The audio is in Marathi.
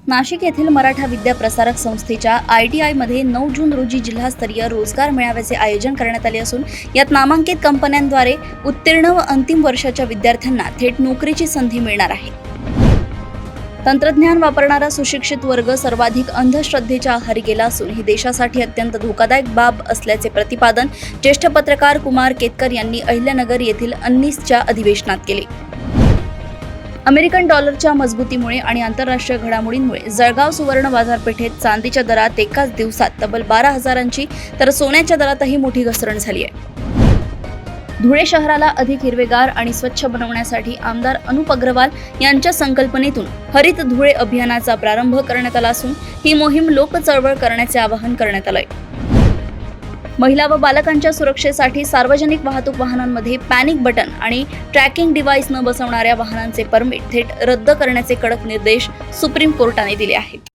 नाशिक येथील मराठा विद्या प्रसारक संस्थेच्या ITI-मध्ये 9 जून रोजी जिल्हास्तरीय रोजगार मेळाव्याचे आयोजन करण्यात आले असून यात नामांकित कंपन्यांद्वारे उत्तीर्ण व अंतिम वर्षाच्या विद्यार्थ्यांना थेट नोकरीची संधी मिळणार आहे। तंत्रज्ञान वापरणारा सुशिक्षित वर्ग सर्वाधिक अंधश्रद्धेच्या आहारी गेला असून ही देशासाठी अत्यंत धोकादायक बाब असल्याचे प्रतिपादन ज्येष्ठ पत्रकार कुमार केतकर यांनी अहिल्यानगर येथील अन्नीसच्या अधिवेशनात केले। अमेरिकन डॉलरच्या मजबूतीमुळे आणि आंतरराष्ट्रीय घडामोडींमुळे जळगाव सुवर्ण बाजारपेठेत चांदीच्या दरात एकाच दिवसात तब्बल 12,000ची तर सोन्याच्या दरातही मोठी घसरण झाली आहे। धुळे शहराला अधिक हिरवेगार आणि स्वच्छ बनवण्यासाठी आमदार अनुप अग्रवाल यांच्या संकल्पनेतून हरित धुळे अभियानाचा प्रारंभ करण्यात आला असून ही मोहीम लोकचळवळ करण्याचे आवाहन करण्यात आले आहे। महिला व बालकांच्या सुरक्षेसाठी सार्वजनिक वाहतूक वाहनांमध्ये पॅनिक बटन आणि ट्रॅकिंग डिव्हाइस न बसवणाऱ्या वाहनांचे परमिट थेट रद्द करण्याचे कडक निर्देश सुप्रीम कोर्टाने दिले आहेत।